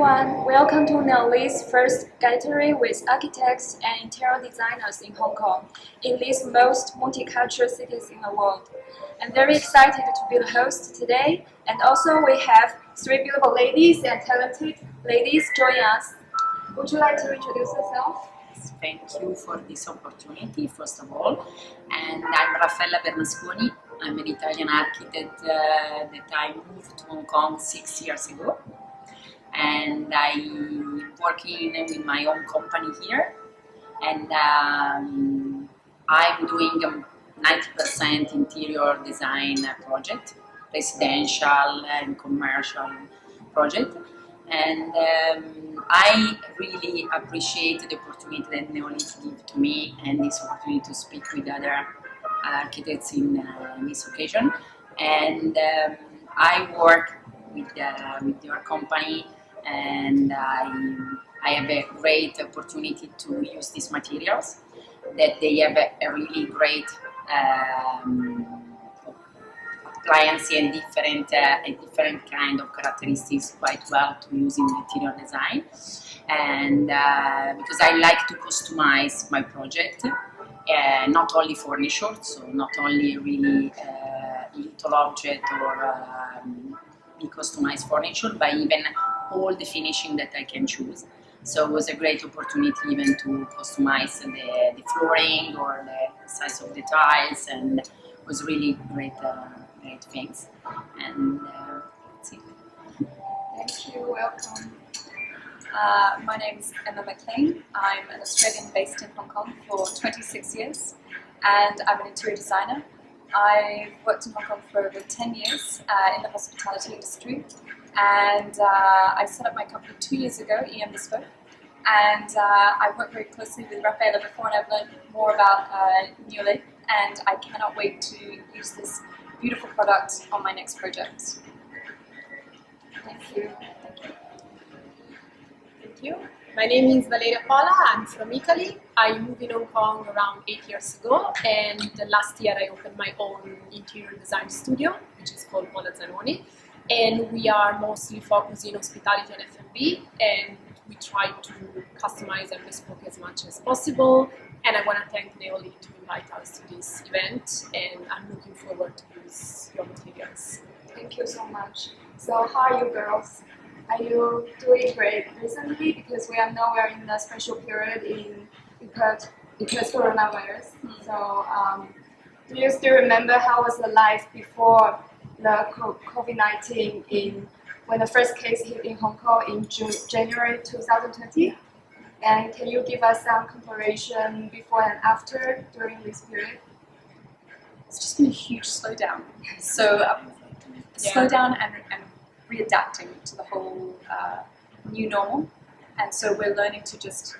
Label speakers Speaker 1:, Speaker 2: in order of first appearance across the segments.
Speaker 1: everyone, welcome to Neolith's first gathering with architects and interior designers in Hong Kong, in these most multicultural cities in the world. I'm very excited to be the host today, and also we have three beautiful ladies and talented ladies joining us. Would you like to introduce yourself?
Speaker 2: Thank you for this opportunity, first of all. And I'm Raffaella Bernasconi. I'm an Italian architect that I moved to Hong Kong 6 years ago. And I'm working with my own company here. And I'm doing a 90% interior design project, residential and commercial project. And I really appreciate the opportunity that Neolith gave to me and this opportunity to speak with other architects in this occasion. And I work with your company, and I have a great opportunity to use these materials, that they have a really great appliance and different kind of characteristics quite well to use in interior design. And because I like to customize my project, not only furniture, so not only really little object or customized furniture, but even all the finishing that I can choose. So it was a great opportunity even to customize the flooring or the size of the tiles, and it was really great things. And that's it.
Speaker 1: Thank you, welcome.
Speaker 3: My name is Emma McLean. I'm an Australian based in Hong Kong for 26 years, and I'm an interior designer. I've worked in Hong Kong for over 10 years in the hospitality industry, and I set up my company 2 years ago, EM Bespoke, and I worked very closely with Raffaella before, and I've learned more about Neolith, and I cannot wait to use this beautiful product on my next project.
Speaker 1: Thank you.
Speaker 4: Thank you. My name is Valeria Paula. I'm from Italy. I moved in Hong Kong around 8 years ago, and last year I opened my own interior design studio, which is called Paula Zanoni. And we are mostly focused in hospitality and F&B, and we try to customize and bespoke as much as possible. And I want to thank Neolith to invite us to this event, and I'm looking forward to use your materials.
Speaker 1: Thank you so much. So how are you girls? Are you doing great recently? Because we know we're in a special period because coronavirus. So do you still remember how was the life before the COVID-19 when the first case hit in Hong Kong in January 2020? And can you give us some comparison before and after during this period?
Speaker 3: It's just been a huge slowdown. So slowdown and readapting to the whole new normal. And so we're learning to just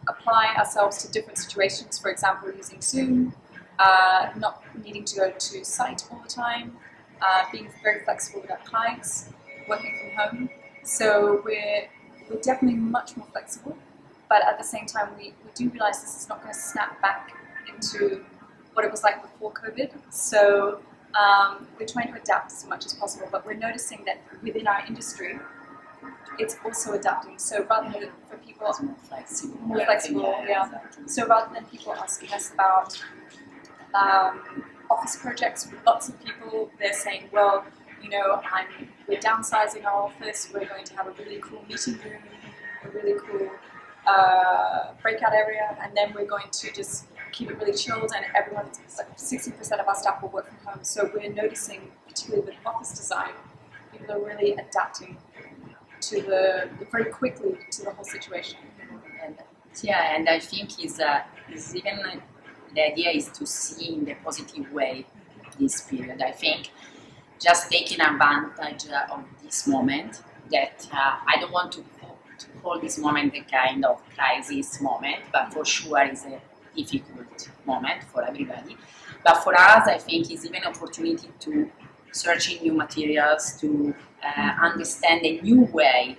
Speaker 3: apply ourselves to different situations. For example, using Zoom, not needing to go to site all the time, being very flexible with our clients, working from home. So we're definitely much more flexible, but at the same time we do realize this is not going to snap back into what it was like before COVID. So we're trying to adapt as much as possible, but we're noticing that within our industry, it's also adapting. So rather than for people more flexible, So rather than people asking us about office projects with lots of people, they're saying, well, you know, we're downsizing our office. We're going to have a really cool meeting room, a really cool breakout area, and then we're going to just keep it really chilled, and everyone, like 60% of our staff will work from home. So we're noticing, particularly with office design, people are really adapting to very quickly to the whole situation.
Speaker 2: And I think is even the idea is to see in the positive way this period. I think just taking advantage of this moment, that I don't want to call this moment a kind of crisis moment, but for sure is a difficult moment for everybody. But for us, I think it's even an opportunity to search in new materials, to understand a new way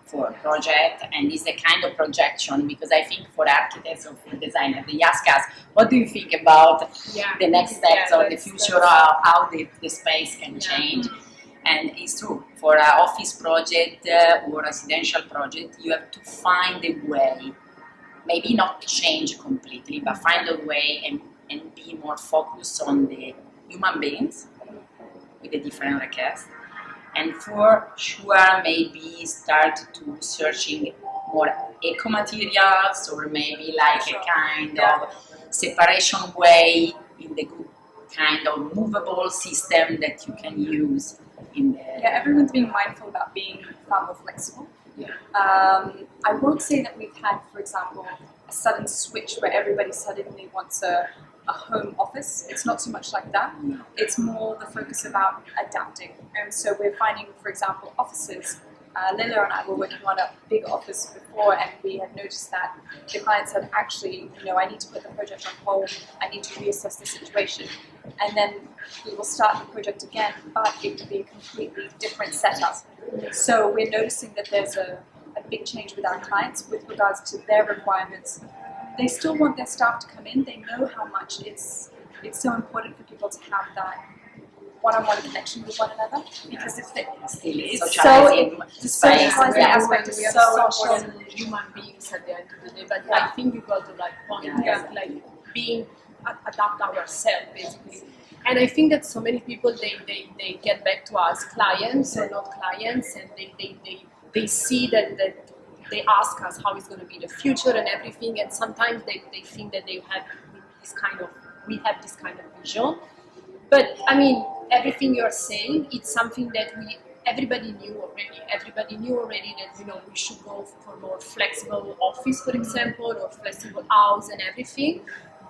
Speaker 2: for a project, and it's a kind of projection, because I think for architects or for designers, they ask us, what do you think about the next steps or the future, how the space can change? And it's true, for an office project or residential project, you have to find a way, maybe not change completely, but find a way and be more focused on the human beings with a different request. And for sure, maybe start to searching more eco materials, or maybe like a kind of separation way in the good kind of movable system that you can use in the...
Speaker 3: Yeah, everyone's being mindful about being far more flexible.
Speaker 2: Yeah.
Speaker 3: I won't say that we've had, for example, a sudden switch where everybody suddenly wants a home office. It's not so much like that.
Speaker 2: No.
Speaker 3: It's more the focus about adapting. And so we're finding, for example, offices. Lila and I were working on a big office before, and we had noticed that the client said, actually, I need to put the project on hold. I need to reassess the situation. And then we will start the project again, but it will be a completely different setup. So we're noticing that there's a big change with our clients with regards to their requirements. They still want their staff to come in. They know how much it's so important for people to have that one-on-one connection with one another, because if it's
Speaker 2: socializing
Speaker 3: aspect is so important.
Speaker 4: Human beings at the end of the day. But I think you got the right point. Like being adapt ourselves basically. And I think that so many people they get back to us, clients or not clients, and they see that they ask us how it's going to be the future and everything, and sometimes they think that we have this kind of vision. But I mean, everything you're saying, it's something that everybody knew already. Everybody knew already that we should go for more flexible office, for example, or flexible house and everything.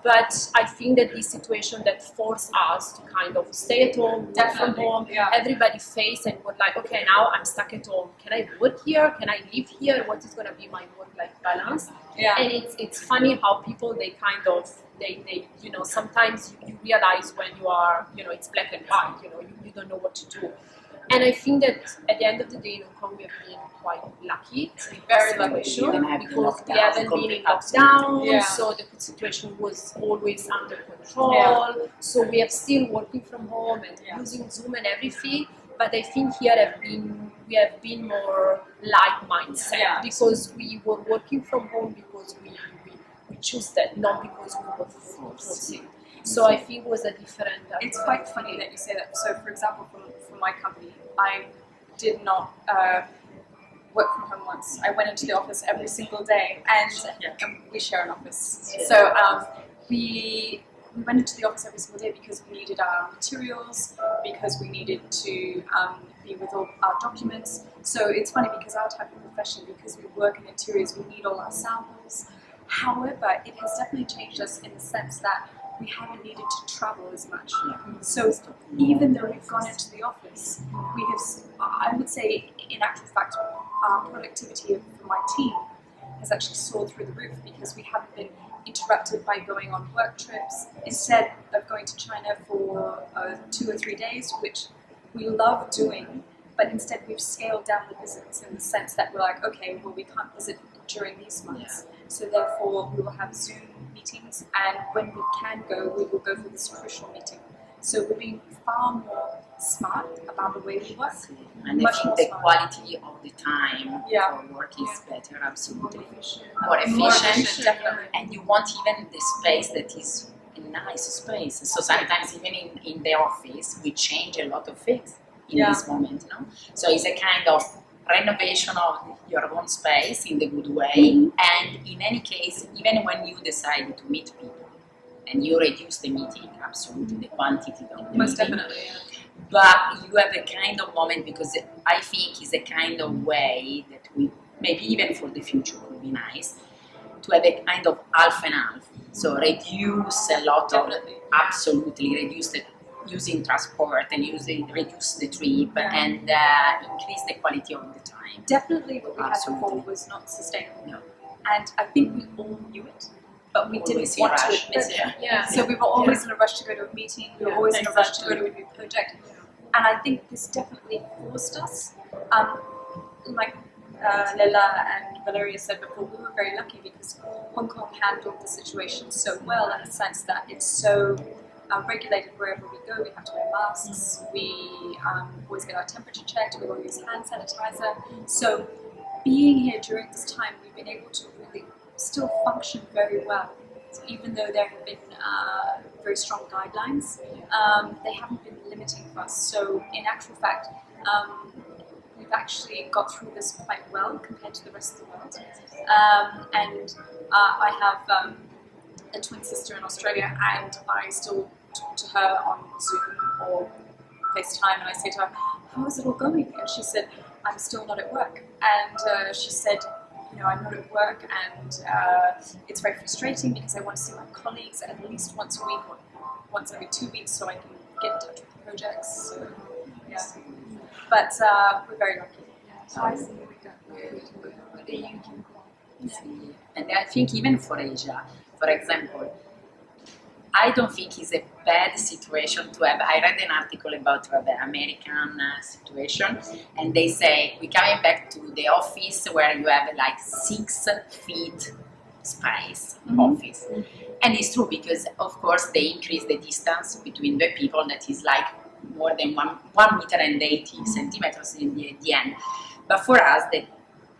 Speaker 4: But I think that this situation that forced us to kind of stay at home, work from home, everybody faced and was like, okay, now I'm stuck at home. Can I work here? Can I live here? What is going to be my work-life balance?
Speaker 3: Yeah.
Speaker 4: And it's funny how people, they sometimes you realize when you are, it's black and white, you don't know what to do. And I think that at the end of the day, in Hong Kong, we have been quite lucky,
Speaker 3: very lucky,
Speaker 4: because we haven't been in lockdown, so the situation was always under control.
Speaker 3: Yeah.
Speaker 4: So we have still working from home and using Zoom and everything. But I think here we have been more light mindset, because we were working from home because we choose that, not because we were forcing. So I think it was a different...
Speaker 3: It's quite funny that you say that. So for example, for my company, I did not work from home once. I went into the office every single day, and we share an office. So we went into the office every single day because we needed our materials, because we needed to be with all our documents. So it's funny because our type of profession, because we work in interiors, we need all our samples. However, it has definitely changed us in the sense that we haven't needed to travel as much. So even though we've gone into the office, we have, I would say, in actual fact, our productivity of my team has actually soared through the roof, because we haven't been interrupted by going on work trips, instead of going to China for 2 or 3 days, which we love doing, but instead we've scaled down the visits in the sense that we're like, okay, well, we can't visit during these months, so therefore we will have Zoom meetings, and when we can go, we will go for this crucial meeting. So we're being far more smart about the way we work.
Speaker 2: And I think the quality of the time for work is better, absolutely. More efficient.
Speaker 3: Definitely.
Speaker 2: And you want even the space that is a nice space. So sometimes even in the office, we change a lot of things in this moment. So it's a kind of renovation of your own space in the good way. And in any case, even when you decide to meet people, and you reduce the meeting, absolutely, the quantity of the
Speaker 3: Most
Speaker 2: meeting.
Speaker 3: definitely.
Speaker 2: But you have a kind of moment, because I think it's a kind of way that we, maybe even for the future, would be nice, to have a kind of half and half. So reduce a lot of, absolutely, reduce the using transport and reduce the trip and increase the quality of the time.
Speaker 3: Definitely what we had before was not sustainable.
Speaker 2: No.
Speaker 3: And I think we all knew it, but we didn't
Speaker 2: Always
Speaker 3: want
Speaker 2: in
Speaker 3: to
Speaker 2: a rush.
Speaker 3: admit it.
Speaker 4: Yeah.
Speaker 3: So we were always in a rush to go to a meeting, we were always in a rush to go to a new project. And I think this definitely forced us. Like Leila and Valeria said before, we were very lucky because Hong Kong handled the situation so well, in the sense that it's so regulated wherever we go. We have to wear masks. We always get our temperature checked. We all use hand sanitizer. So being here during this time, we've been able to really still function very well. So even though there have been very strong guidelines, they haven't been limiting for us. So in actual fact, we've actually got through this quite well compared to the rest of the world. And I have a twin sister in Australia, and I still talk to her on Zoom or FaceTime, and I say to her, "How is it all going?" And she said, "I'm still not at work." And she said, "I'm not at work, and it's very frustrating because I want to see my colleagues at least once a week or once every 2 weeks so I can get in touch with the projects." So, yeah. But we're very lucky.
Speaker 1: So I see we got the Indian club.
Speaker 2: And I think even for Asia, for example, I don't think it's a bad situation to have. I read an article about the American situation, and they say we're coming back to the office where you have like 6 feet space office. And it's true because, of course, they increase the distance between the people that is like more than 1 meter and 80 centimeters in the end. But for us,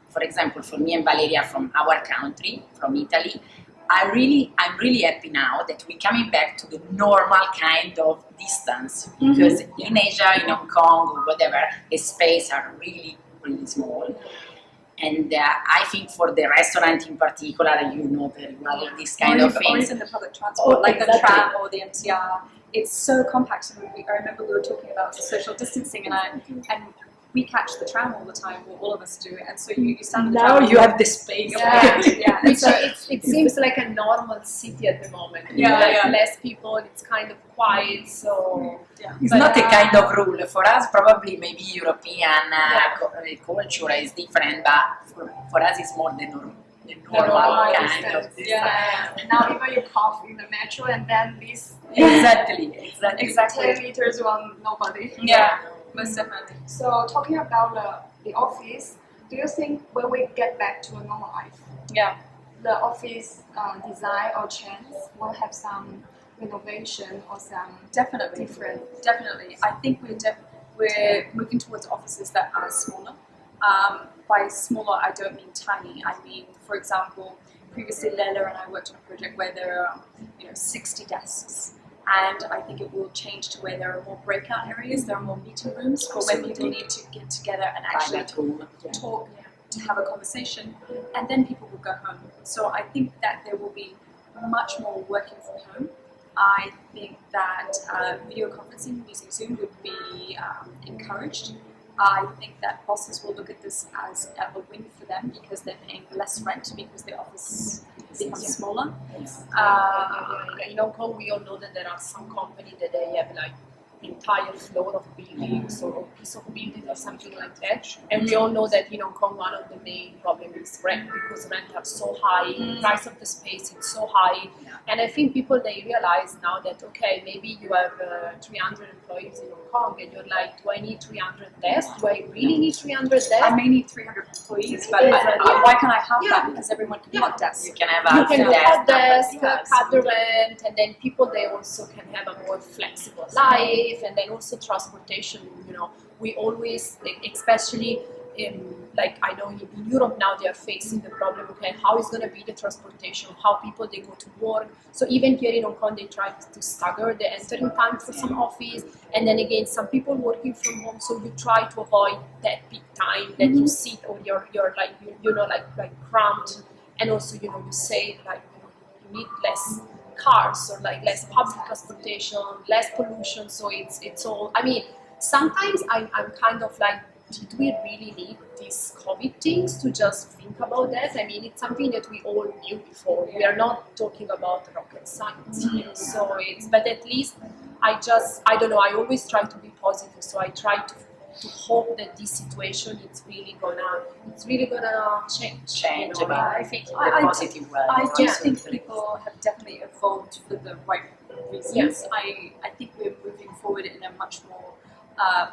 Speaker 2: for example, for me and Valeria from our country, from Italy, I'm really happy now that we're coming back to the normal kind of distance, because in Asia, in Hong Kong or whatever, the space are really, really small. And I think for the restaurant in particular, very well this kind of things.
Speaker 3: Or even the public transport, like the tram or the MTR, it's so compact. And I remember we were talking about social distancing, and we catch the tram all the time, or all of us do, and so you stand in the tram.
Speaker 2: Now you have the space.
Speaker 3: Yeah.
Speaker 4: And so it seems like a normal city at the moment. Less people, it's kind of quiet, so...
Speaker 2: It's not a kind of rule. For us, probably maybe European culture is different, but for us it's more the normal kind of this.
Speaker 1: Now even you cough in the metro and then this...
Speaker 2: Exactly.
Speaker 1: 10 meters on nobody.
Speaker 3: Yeah. Most definitely.
Speaker 1: So talking about the office, do you think when we get back to a normal life, the office design or change will have some renovation or some different?
Speaker 3: Definitely. I think we're moving towards offices that are smaller. By smaller, I don't mean tiny. I mean, for example, previously Leila and I worked on a project where there are 60 desks. And I think it will change to where there are more breakout areas, there are more meeting rooms for when people need to get together and actually talk, to have a conversation, and then people will go home. So I think that there will be much more working from home. I think that video conferencing using Zoom would be encouraged. I think that bosses will look at this as a win for them because they're paying less rent because the office becomes smaller.
Speaker 4: In Hong Kong, we all know that there are some companies that they have like entire floor of buildings or a piece of building or something like that. And we all know that in Hong Kong, one of the main problems is rent, because rent are so high, price of the space is so high. And I think people, they realize now that, okay, maybe you have 300 employees in Hong Kong and you're like, do I need 300 desks? Do I really need 300 desks?
Speaker 3: I may need 300 employees, but why can't I have that? Because everyone can have desks.
Speaker 2: You can have a
Speaker 4: desk, cut the rent, and then people, they also can have a more flexible life, and then also transportation. We always, especially like I know in Europe now, they are facing the problem, okay, how is going to be the transportation, how people, they go to work. So even here in Hong Kong, they try to stagger the entering time for some office, and then again, some people working from home, so you try to avoid that peak time that you sit or you're like, like cramped, and also, you say like, you need less cars or like less public transportation, less pollution. So it's all, I mean, sometimes I'm kind of like, did we really need these COVID things to just think about that? I mean, it's something that we all knew before. We are not talking about rocket science here. So but at least I don't know, I always try to be positive. So I try to hope that this situation it's really gonna change.
Speaker 2: I think in a positive way.
Speaker 3: I do think people have definitely evolved for the right reasons.
Speaker 4: Yes.
Speaker 3: I think we're moving forward in a much more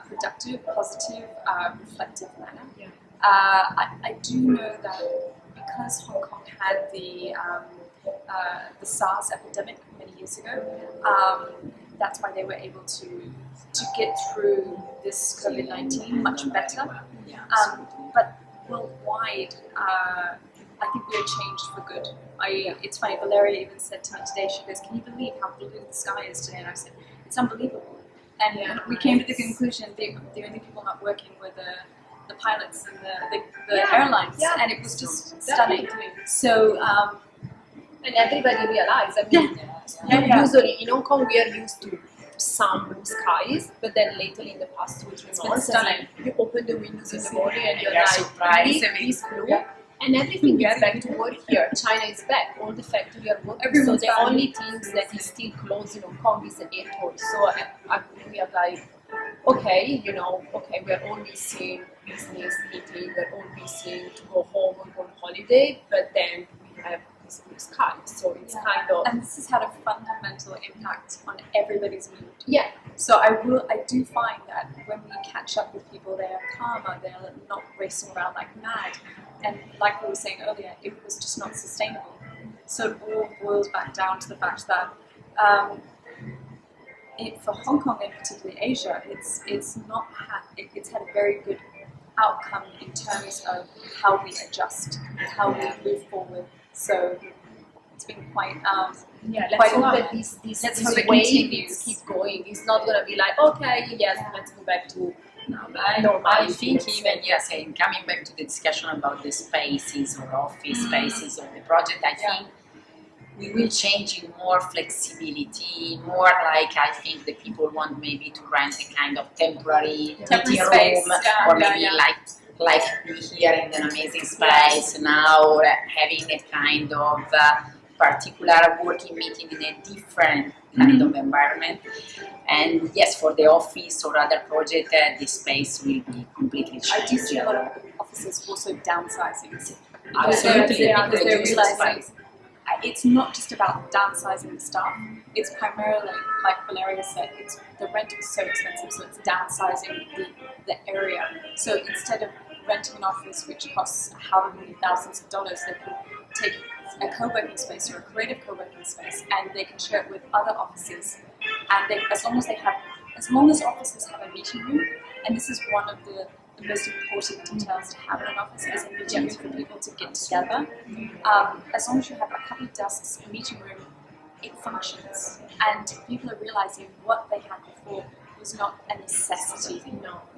Speaker 3: productive, positive, reflective manner. I do know that because Hong Kong had the SARS epidemic many years ago, that's why they were able to get through this COVID-19 much better. But worldwide, I think we are changed for good. It's funny, Valeria even said to me today, she goes, "Can you believe how blue the sky is today?" And I said, "It's unbelievable." And we came to the conclusion the only people not working were the pilots and the airlines, and it was just stunning. So,
Speaker 4: and everybody realized, I mean, usually in Hong Kong we are used to some blue skies, but then later in the past 2 or 3 months,
Speaker 3: stunning.
Speaker 4: You open the windows in the morning and you're
Speaker 2: You're
Speaker 4: like,
Speaker 2: surprised.
Speaker 4: really? This blue? And everything is back to work here. China is back. All the factories are working. So the only things that is still closed in Hong Kong is the airport. So we are like, okay, we are all missing business meeting, we're all missing to go home or go on holiday, but then we have this blue sky. So it's kind of...
Speaker 3: And this has had a fundamental impact on everybody's mood.
Speaker 4: Yeah.
Speaker 3: So I do find that when we catch up with people, they are calmer, they're not racing around like mad. And like we were saying earlier, it was just not sustainable. So it all boils back down to the fact that for Hong Kong and particularly Asia, it's had a very good outcome in terms of how we adjust and how we move forward. So it's been quite
Speaker 4: let's hope that this
Speaker 3: it
Speaker 4: wave
Speaker 3: continues.
Speaker 4: keep going. It's not going to be like, okay, yes, let's go back to
Speaker 2: I think even, saying, coming back to the discussion about the spaces or office spaces or the project, I think we will change in more flexibility, more like I think the people want maybe to rent a kind of temporary meeting
Speaker 3: space,
Speaker 2: room or maybe like be here in an amazing space now, having a kind of particular working meeting in a different kind of environment. And yes, for the office or other project, the space will be completely changed.
Speaker 3: I do see a lot of offices also downsizing.
Speaker 2: Absolutely.
Speaker 3: Because they're realizing it's not just about downsizing the staff. It's primarily, like Valeria said, the rent is so expensive, so it's downsizing the area. So instead of renting an office which costs however many thousands of dollars, they can take a co-working space or a creative co-working space, and they can share it with other offices. And as long as offices have a meeting room, and this is one of the most important details to have in an office is a meeting room for people to get together. As long as you have a couple of desks, a meeting room, it functions. And people are realizing what they had before was not a necessity.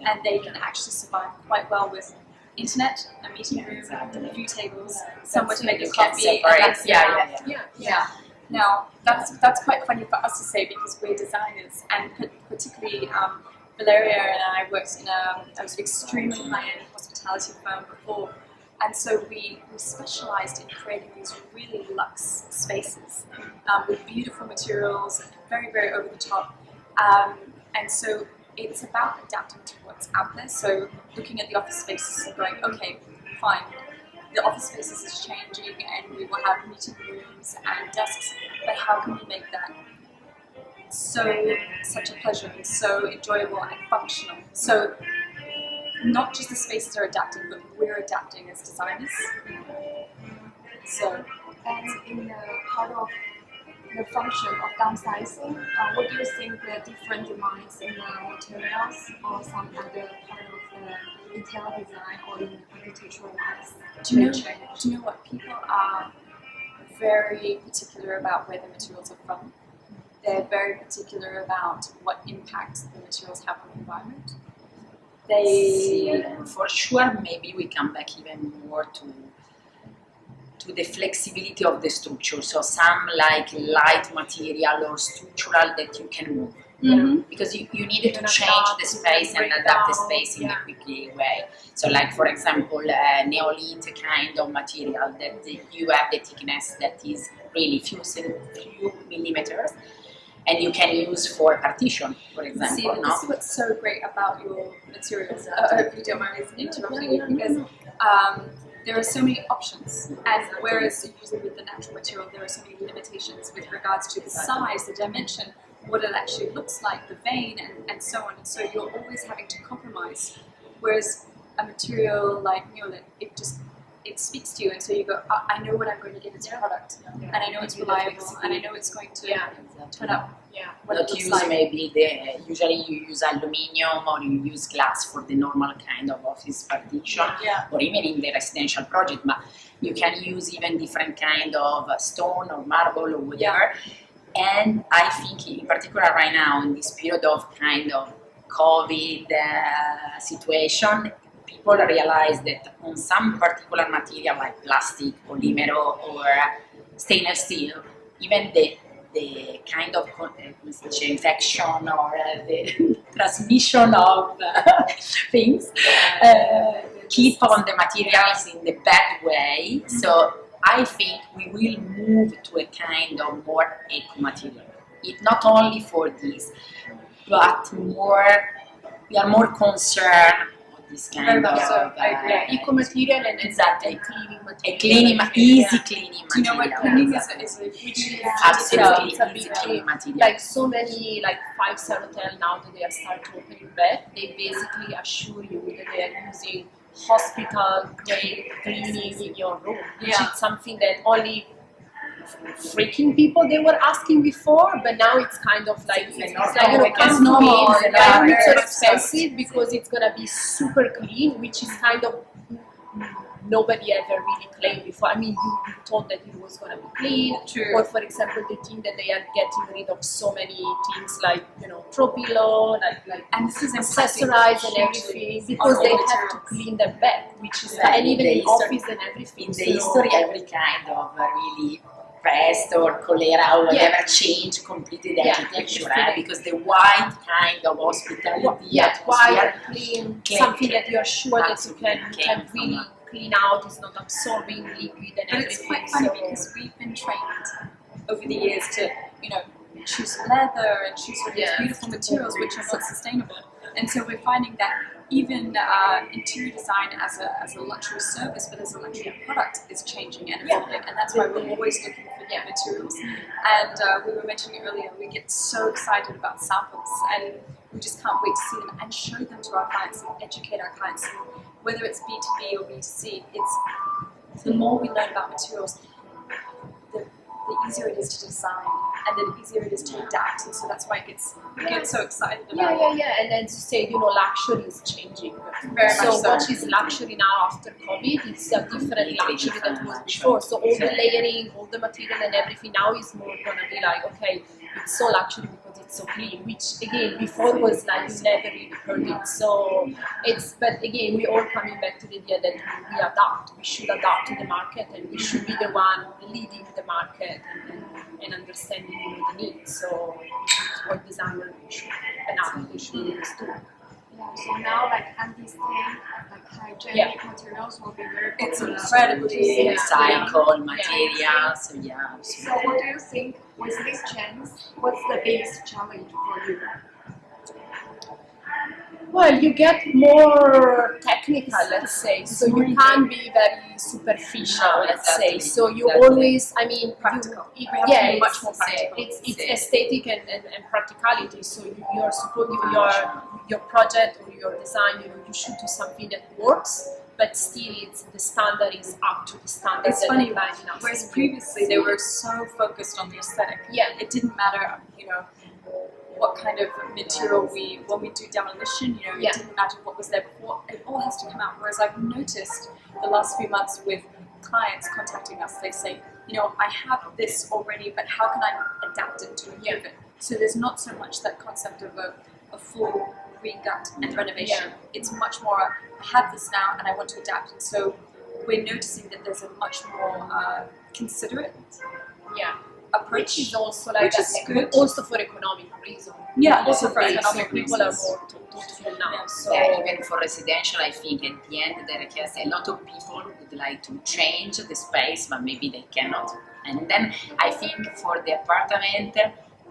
Speaker 3: And they can actually survive quite well with internet, a meeting room, a few tables, somewhere to make a coffee. Yeah. Now, that's quite funny for us to say because we're designers, and particularly Valeria and I worked in an extremely high-end hospitality firm before, and so we specialized in creating these really luxe spaces with beautiful materials, very, very over the top, and so it's about adapting to what's out there. So looking at the office spaces and going, okay, fine, the office spaces is changing and we will have meeting rooms and desks, but how can we make that such a pleasure and so enjoyable and functional? So not just the spaces are adapting, but we're adapting as designers. So,
Speaker 1: and in the part of the function of downsizing, what do you think the different demands in the materials or some other part of the interior design or in architectural wise?
Speaker 3: Do you know what? People are very particular about where the materials are from. They're very particular about what impact the materials have on the environment.
Speaker 2: For sure, maybe we come back even more to the flexibility of the structure. So some like light material or structural that you can move. Because you needed to change the space and adapt the space in a quickly way. So like for example, Neolith kind of material that you have the thickness that is really few millimeters, and you can use for partition, for example.
Speaker 3: See, this is what's so great about your materials. If you don't mind me interrupting you, because there are so many options, and whereas usually with the natural material there are so many limitations with regards to the size, the dimension, what it actually looks like, the vein, and so on. And so you're always having to compromise. Whereas a material like Neolith, it speaks to you, and so you go, I know what I'm going to get as a product, and I know it's reliable, and I know it's going to turn up.
Speaker 4: Yeah.
Speaker 3: What
Speaker 2: Not
Speaker 3: it looks
Speaker 2: use
Speaker 3: like.
Speaker 2: maybe usually you use aluminium or you use glass for the normal kind of office partition, or even in the residential project, but you can use even different kind of stone or marble or whatever. And I think in particular right now in this period of kind of COVID situation, people realize that on some particular material like plastic, polymer or stainless steel, even the kind of infection or the transmission of things keep on the materials in the bad way. So I think we will move to a kind of more eco material. It not only for this, but we are more concerned with this kind of
Speaker 4: eco material and
Speaker 2: exactly
Speaker 4: cleaning material.
Speaker 2: easy cleaning
Speaker 3: Do you know
Speaker 2: material.
Speaker 3: what cleaning is a huge
Speaker 2: Absolutely,
Speaker 4: It's a
Speaker 2: easy
Speaker 4: big
Speaker 2: cleaning
Speaker 4: thing.
Speaker 2: material.
Speaker 4: Like so many like 5-star hotel now that they are starting to open in bed, they basically assure you that they are using hospital grade cleaning in your room, which is something that only freaking people they were asking before, but now it's kind of like it's like
Speaker 2: it's normal,
Speaker 4: I know it's so expensive because it's gonna be super clean, which is kind of nobody ever really claimed before. I mean, you thought that it was gonna be clean, or for example, the thing that they are getting rid of so many things like throw pillow, like
Speaker 3: and this is
Speaker 4: accessorize and everything because they have to clean them back, which is and even in office and everything.
Speaker 2: In the history, every kind of really pest or cholera or whatever changed completely the architecture, because the white kind of hospitality
Speaker 4: white, clean, something that you are sure that you can really clean out, is not absorbing liquid and everything.
Speaker 3: But it's quite funny because we've been trained over the years to, choose leather and choose these beautiful materials which are not sustainable. And so we're finding that even interior design as a luxury service, but as a luxury product, is changing and evolving. And that's why we're always looking for new materials. And we were mentioning earlier, we get so excited about samples, and we just can't wait to see them and show them to our clients and educate our clients. Whether it's B2B or B2C, it's the more we learn about materials, the easier it is to design, and the easier it is to adapt. And so that's why we get so excited about
Speaker 4: Yeah. And as you say, luxury is changing.
Speaker 3: Very much so.
Speaker 4: What is luxury now after COVID? It's a different luxury that was before. So all the layering, all the material and everything now is more gonna be like, okay, it's so luxury because it's so clean, which again before was like you never really heard it. So but again, we're all coming back to the idea that we adapt. We should adapt to the market, and we should be the one leading the market and understanding the needs. So it's what designers should and architects should do.
Speaker 1: Yeah, so now like anti-stain, like hygienic materials will be very popular.
Speaker 3: It's incredibly
Speaker 2: recycled materials. So absolutely.
Speaker 1: So what do you think with this change? What's the biggest challenge for you?
Speaker 4: Well, you get more technical, let's say. So you can't be very superficial, let's say. So you always,
Speaker 3: practical.
Speaker 4: You,
Speaker 3: We have to be much more
Speaker 4: it's,
Speaker 3: practical.
Speaker 4: it's aesthetic and practicality. So you're supposed your project or your design, you should do something that works, but still the standard is up to the standard.
Speaker 3: It's funny, whereas previously they were so focused on the aesthetic.
Speaker 4: Yeah.
Speaker 3: It didn't matter, what kind of material when we do demolition, it didn't matter what was there before. It all has to come out. Whereas I've noticed the last few months with clients contacting us, they say, I have this already, but how can I adapt it to improve it? So there's not so much that concept of a full regut and renovation. It's much more, I have this now and I want to adapt. And so we're noticing that there's a much more considerate approach,
Speaker 4: which is also like
Speaker 3: which is good.
Speaker 4: Also for economic reasons.
Speaker 3: Yeah, also for
Speaker 4: People
Speaker 3: economic
Speaker 4: people are
Speaker 3: reasons.
Speaker 4: more thoughtful now. So
Speaker 2: Even for residential, I think at the end there is a lot of people would like to change the space, but maybe they cannot. And then I think for the apartment,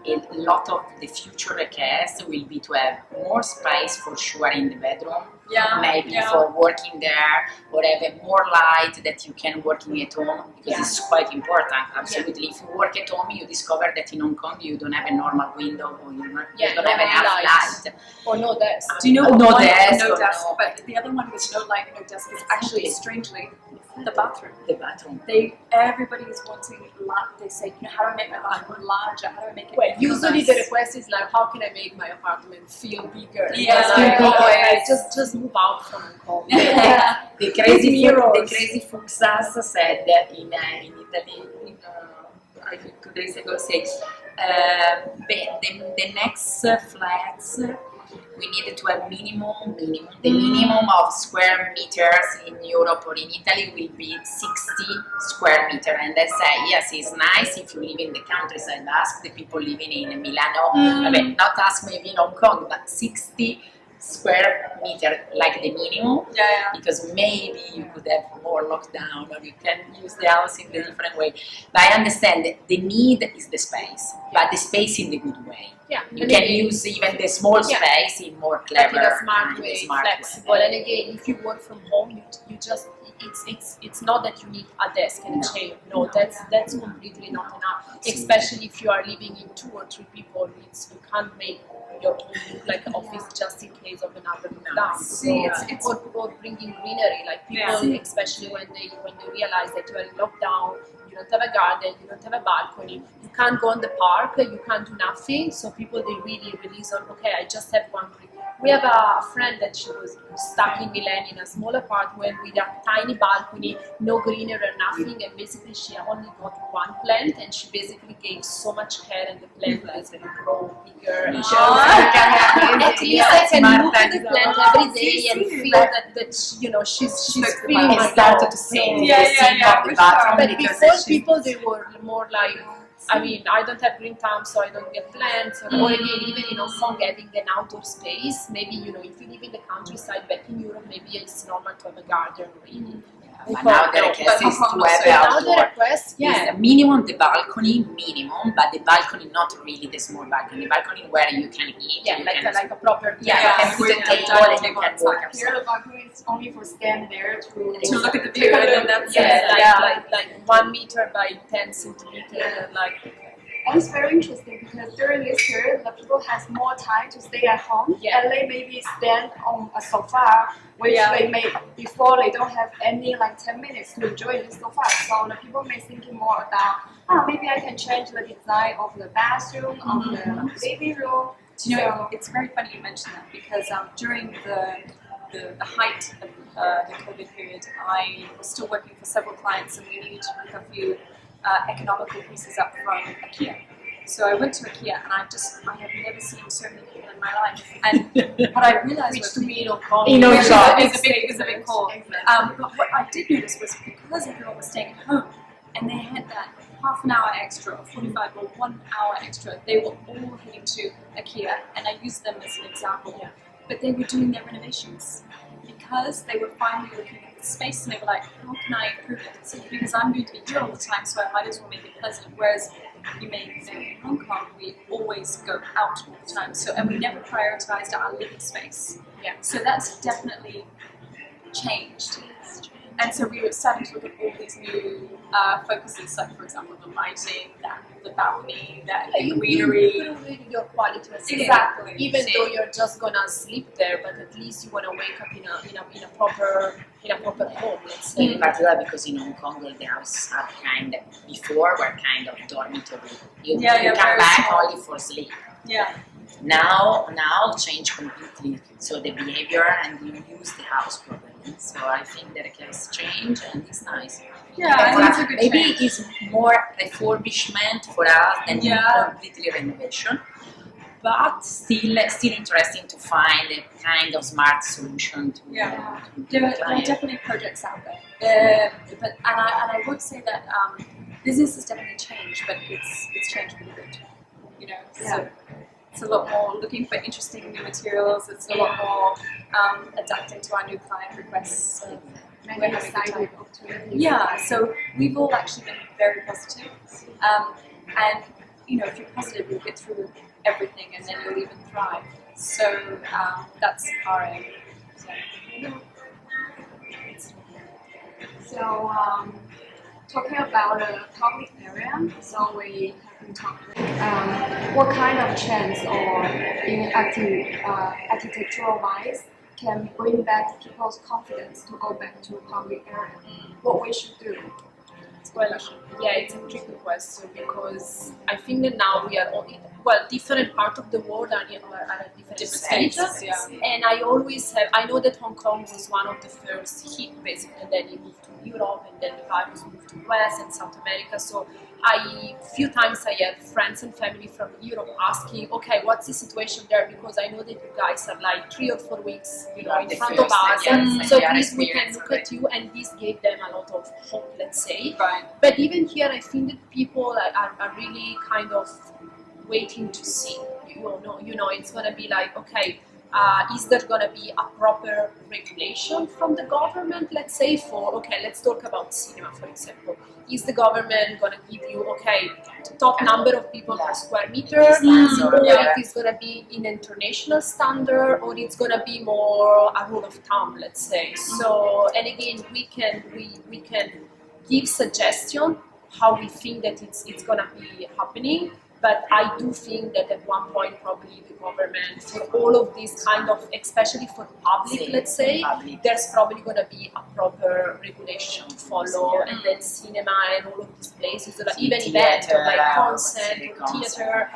Speaker 2: a lot of the future request will be to have more space for sure in the bedroom, maybe for working there, or have more light that you can working at home, because it's quite important. Absolutely, if you work at home, you discover that in Hong Kong you don't have a normal window, or you don't have enough light.
Speaker 4: or no desk.
Speaker 3: Do you know what
Speaker 2: No
Speaker 3: one
Speaker 2: desk,
Speaker 3: no
Speaker 2: or
Speaker 3: desk,
Speaker 2: no-
Speaker 3: but the other one with no light, no desk is actually strangely The bathroom.
Speaker 2: The bathroom.
Speaker 3: Everybody is wanting. They say, how do I make my bathroom larger? How do I make it?
Speaker 4: Well,
Speaker 3: feel
Speaker 4: usually
Speaker 3: nice?
Speaker 4: the request is like, how can I make my apartment feel bigger?
Speaker 3: Yeah,
Speaker 4: Just move out from home.
Speaker 2: The crazy
Speaker 4: mirrors.
Speaker 2: Fuxas said that in Italy, I think 2 days ago, said the next flats we needed to have the minimum of square meters in Europe or in Italy will be 60 square meter. And they say, yes, it's nice if you live in the countryside. Ask the people living in Milano, I mean, not ask maybe in Hong Kong, but 60 square meter, like the minimum, because maybe you could have more lockdown or you can use the house in a different way. But I understand that the need is the space, but the space in the good way.
Speaker 4: Yeah,
Speaker 2: You can use even the small space in more clever,
Speaker 4: in a smart way, flexible.
Speaker 2: way.
Speaker 4: And again, if you work from home, you just it's not that you need a desk and a chair. No, that's completely not enough. Especially if you are living in 2 or 3 people, you can't make your home look like an office just in case of another lockdown.
Speaker 3: See,
Speaker 4: So, or bringing greenery, like people, especially when they realize that you are in lockdown, you don't have a garden, you don't have a balcony, you can't go on the park, you can't do nothing. So people, they really release on, okay, I just have one brick. We have a friend that she was stuck in Milan in a small apartment with a tiny balcony, no greenery or nothing, and basically she only got one plant, and she basically gave so much care, and the plant was going to grow bigger. And she was like, at least I can look at the plant every day and feel that you know she's feeling
Speaker 2: I
Speaker 4: my
Speaker 2: started
Speaker 4: love.
Speaker 2: to sing
Speaker 3: Yeah,
Speaker 2: the sing
Speaker 3: yeah,
Speaker 2: of the
Speaker 3: for
Speaker 2: bathroom
Speaker 4: But
Speaker 2: because
Speaker 4: before
Speaker 2: she's-
Speaker 4: people, they were more like, I mean, I don't have green thumb, so I don't get plants. Or again, even in Hong Kong, having an outdoor space, maybe, you know, if you live in the countryside back in Europe, maybe it's normal to have a garden, really.
Speaker 2: But now the request is to have
Speaker 4: Now the
Speaker 2: outdoor.
Speaker 4: request,
Speaker 2: Is the minimum the balcony, but the balcony not really the small balcony, the balcony where you can eat.
Speaker 4: yeah,
Speaker 2: you
Speaker 4: like
Speaker 2: can,
Speaker 4: a proper
Speaker 2: you can put a table and you can work outside.
Speaker 1: Here the balcony is only for stand there
Speaker 3: To look at the view and then that's
Speaker 4: like 1 meter by 10 centimeter, like.
Speaker 1: And it's very interesting because during this period, the people has more time to stay at home, and they maybe stand on a sofa, which they may before they don't have any like 10 minutes to enjoy this sofa. So the people may thinking more about, maybe I can change the design of the bathroom, of the baby room.
Speaker 3: Do you know, it's very funny you mention that because during the height of the COVID period, I was still working for several clients and we needed to pick a few economical pieces up from IKEA. So I went to IKEA and I have never seen so many people in my life. And what I realized
Speaker 4: Which
Speaker 3: was
Speaker 4: to me, Hong Kong
Speaker 3: is
Speaker 4: is
Speaker 3: a big call. But what I did notice was because everyone was staying at home and they had that half an hour extra, or 45 or 1 hour extra, they were all heading to IKEA, and I used them as an example. But they were doing their renovations because they were finally looking at the space and they were like, how can I improve it? So because I'm going to be here all the time, so I might as well make it pleasant. Whereas you may say in Hong Kong, we always go out all the time, and we never prioritized our living space. So that's definitely changed. And so we were starting to look at all these new focuses, like for example the lighting, the balcony, the greenery.
Speaker 4: You really your quality of sleep.
Speaker 3: Exactly.
Speaker 4: Even though you're just gonna sleep there, but at least you wanna wake up in a proper home, let's say.
Speaker 2: In particular because in Hong Kong the houses are before were kind of dormitory. You come back only for sleep. Now change completely. So the behavior and you use the house properly. So I think that it has changed and it's nice.
Speaker 3: I think it's a good
Speaker 2: maybe
Speaker 3: change.
Speaker 2: it's more refurbishment for us than completely renovation. But still interesting to find a kind of smart solution to
Speaker 3: There are definitely projects out there. But I would say that business has definitely changed, but it's changed really good. You know, so it's a lot more looking for interesting new materials. It's a lot more adapting to our new client requests. So we're having a good time. So we've all actually been very positive. And you know, if you're positive, you'll get through everything, and then you'll even thrive. So that's our aim.
Speaker 1: So talking about the public area, so we have been talking what kind of trends or in architectural wise can bring back people's confidence to go back to public area? What we should do?
Speaker 4: Well, yeah, it's a tricky question because I think that now we are all in, well, different parts of the world are at different stages.
Speaker 3: Yeah.
Speaker 4: And I know that Hong Kong was one of the first hit basically, and then it moved to Europe, and then the virus moved to US and South America. So few times I have friends and family from Europe asking, okay, what's the situation there? Because I know that you guys are like 3 or 4 weeks, in front of us. So at least we can look at you, and this gave them a lot of hope, let's say.
Speaker 3: Right.
Speaker 4: But even here, I think that people are really kind of waiting to see. You know, it's gonna be like, okay, is there gonna be a proper regulation from the government? Let's say let's talk about cinema, for example. Is the government gonna give you top number of people per square meter, or if it's gonna be in international standard, or it's gonna be more a rule of thumb, let's say. So, and again, we can give suggestion how we think that it's gonna be happening. But I do think that at one point probably the government, for all of these kind of, especially for public, let's say, there's probably going to be a proper regulation to follow, and then cinema and all of these places, like even events like concert or theater,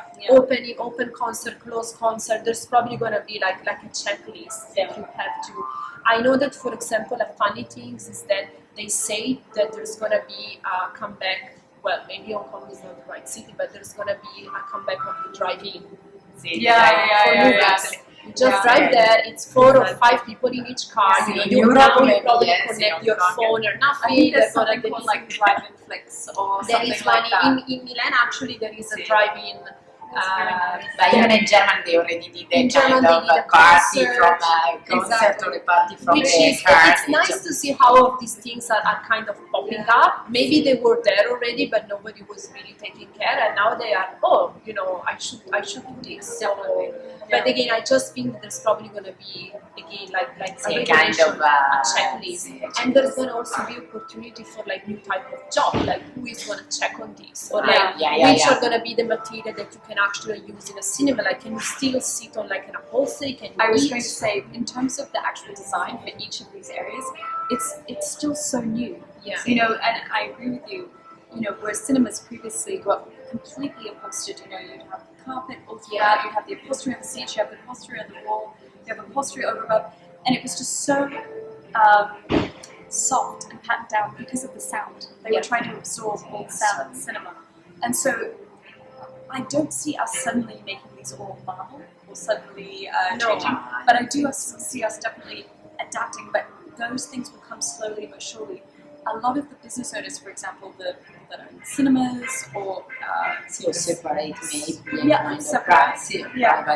Speaker 4: open concert, close concert, there's probably going to be like a checklist that you have to. I know that, for example, a funny thing is that they say that there's going to be a comeback. Well, maybe Hong Kong is not the right city, but there's gonna be a comeback of the drive-in.
Speaker 3: Yeah.
Speaker 4: You just drive there. It's 4 or 5 people in each car. You probably connect your phone or nothing.
Speaker 3: I think there's something called like drive-in flicks or
Speaker 4: there
Speaker 3: something
Speaker 4: is
Speaker 3: like that.
Speaker 4: In Milan. Actually, there is a drive-in.
Speaker 2: But even in Germany, they already did a
Speaker 4: German,
Speaker 2: kind of party from a concert or a party from
Speaker 4: Which
Speaker 2: the
Speaker 4: is,
Speaker 2: car.
Speaker 4: it's nice to see how all of these things are kind of popping up. Maybe they were there already, but nobody was really taking care, and now they are, I should do this. So, but again, I just think that there's probably going to be, again, like
Speaker 2: a kind of
Speaker 4: a checklist. And there's going to also be opportunity for like new type of job, like who is going to check on this, or like which are going to be the material that you can actually use in a cinema. Like, can you still sit on like an upholstery? Can you
Speaker 3: I was
Speaker 4: eat?
Speaker 3: going to say, in terms of the actual design for each of these areas, it's still so new.
Speaker 4: Yeah.
Speaker 3: And I agree with you. Where cinemas previously got completely upholstered, you'd have the carpet all throughout, you'd have the upholstery on the seats, you have the upholstery on the wall, you have upholstery over above, and it was just so soft and patterned down because of the sound. They were trying to absorb all the sound of the cinema. And so I don't see us suddenly making these all marble or suddenly changing, but I do see us definitely adapting, but those things will come slowly but surely. A lot of the business owners, for example, the people that own cinemas or
Speaker 2: separate maybe
Speaker 3: separate,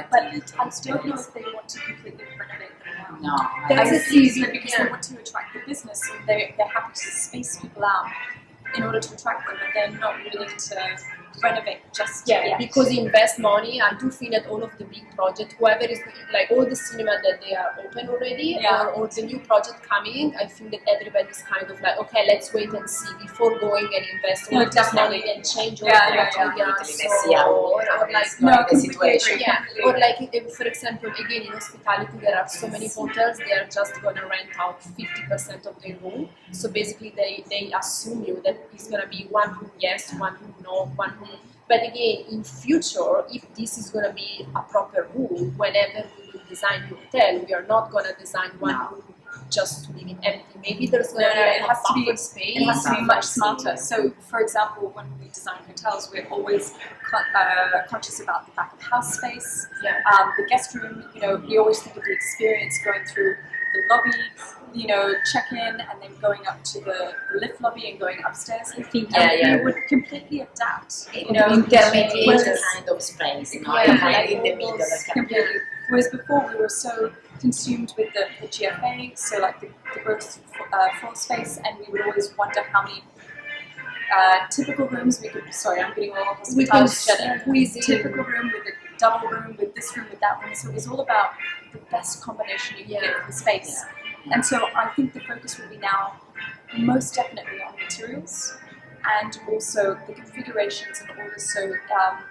Speaker 3: but I don't know if they want to completely renovate them now.
Speaker 2: No,
Speaker 3: I see that because they want to attract the business, and they're happy to space people out in order to attract them, but they're not willing to renovate just yet.
Speaker 4: Because invest money. I do think that all of the big projects, whoever is like all the cinema that they are open already, or the new project coming, I think that everybody's kind of like, okay, let's wait and see before going and invest all of this money and change all the materials.
Speaker 2: The situation.
Speaker 4: Or like, for example, again in hospitality, there are so many hotels. They are just gonna rent out 50% of their room. So basically, they assume you that it's gonna be one room yes, one room no, one room. But again, in future, if this is going to be a proper rule, whenever we will design the hotel, we are not going to design one room just to leave it empty. Maybe there's going to be like a buffer space.
Speaker 3: It has to be much smarter. So, for example, when we design hotels, we're always conscious about the back of house space, the guest room. We always think of the experience going through the lobby, check in, and then going up to the lift lobby and going upstairs. We would completely adapt.
Speaker 2: Intermediate kind of space, in the middle.
Speaker 3: Completely. Whereas before we were so consumed with the GFA, so like the gross floor space, and we would always wonder how many typical rooms we could. Sorry, I'm getting all hospitality. Typical room with a double room, with this room, with that room. So it was all about the best combination you can get for the space. And so I think the focus will be now most definitely on materials and also the configurations in order so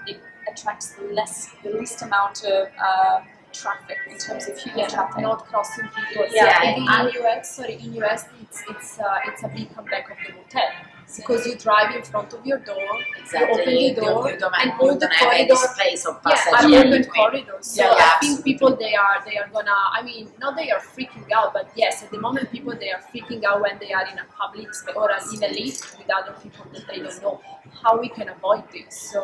Speaker 3: it attracts the least amount of traffic in terms of human traffic.
Speaker 4: not crossing people.
Speaker 2: Yeah.
Speaker 4: In US, it's a big comeback of the motel. Because you drive in front of your door,
Speaker 2: Exactly.
Speaker 4: you open the door,
Speaker 2: You don't
Speaker 4: and
Speaker 2: have,
Speaker 4: all
Speaker 2: you
Speaker 4: the
Speaker 2: don't have any
Speaker 4: corridors
Speaker 2: space of
Speaker 4: are
Speaker 2: passage in
Speaker 4: open
Speaker 2: between.
Speaker 4: corridors. So
Speaker 2: Yeah,
Speaker 4: I think
Speaker 2: absolutely.
Speaker 4: people they are gonna. I mean, not they are freaking out, but yes, at the moment people they are freaking out when they are in a public space or in a lift with other people that they don't know. How we can avoid this? So,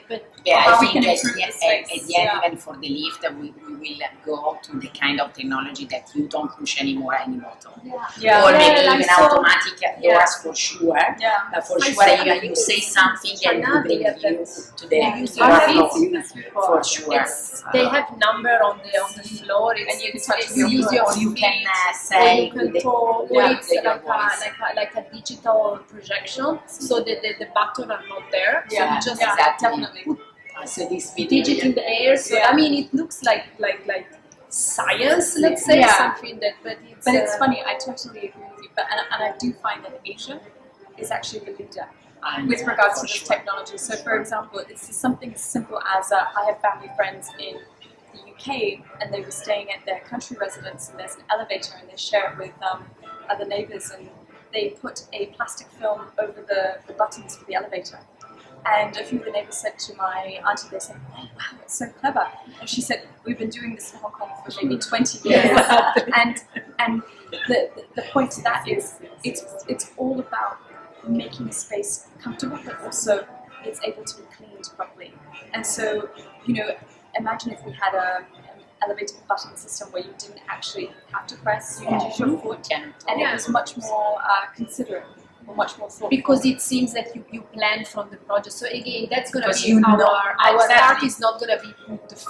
Speaker 4: but
Speaker 2: Yeah,
Speaker 3: how
Speaker 2: I
Speaker 3: we
Speaker 2: think
Speaker 3: can
Speaker 2: at
Speaker 3: improve
Speaker 2: the,
Speaker 3: the
Speaker 2: at
Speaker 3: space.
Speaker 2: the end, even for the lift, we will go to the kind of technology that you don't push anymore any button.
Speaker 3: Yeah.
Speaker 2: Or maybe
Speaker 4: Yeah,
Speaker 2: even
Speaker 4: I saw-
Speaker 2: automatic doors for sure.
Speaker 3: Yeah.
Speaker 2: For
Speaker 4: I
Speaker 2: sure,
Speaker 4: saw-
Speaker 2: even you say something and you bring you to the
Speaker 4: Yeah,
Speaker 2: your
Speaker 4: I have
Speaker 2: floor.
Speaker 4: seen
Speaker 3: this before.
Speaker 2: For sure.
Speaker 4: they have number on the floor. It's,
Speaker 3: And you can touch
Speaker 4: it's
Speaker 3: your
Speaker 4: use your
Speaker 2: or you
Speaker 4: feet,
Speaker 2: can
Speaker 4: or
Speaker 2: say
Speaker 4: you can
Speaker 2: with the,
Speaker 4: talk,
Speaker 2: yeah,
Speaker 4: or it's
Speaker 2: with your voice.
Speaker 4: like a digital projection, so the button are not there. So
Speaker 2: Yeah,
Speaker 4: you just
Speaker 2: exactly.
Speaker 3: definitely.
Speaker 4: put
Speaker 2: So this video,
Speaker 4: digit in the air. So
Speaker 3: Yeah.
Speaker 4: I mean, it looks like science, let's say,
Speaker 3: Yeah.
Speaker 4: something that, but
Speaker 3: But it's funny, I totally agree with you. But and I do find that Asia is actually the leader with regards to this technology. So, for example, it's something as simple as I have family friends in the UK, and they were staying at their country residence, and there's an elevator, and they share it with other neighbours, and they put a plastic film over the buttons for the elevator. And a few of the neighbours said to my auntie, they said, "Oh wow, it's so clever." And she said, "We've been doing this in Hong Kong for maybe 20 years." and the point to that is it's all about making a space comfortable, but also it's able to be cleaned properly. And so, imagine if we had an elevator button system where you didn't actually have to press, you could use your foot, and it was much more considerate, or much more thoughtful.
Speaker 4: because it seems that you plan from the project. So again, that's gonna
Speaker 2: Because
Speaker 4: be
Speaker 2: you know
Speaker 4: our
Speaker 2: exactly.
Speaker 4: part is not gonna be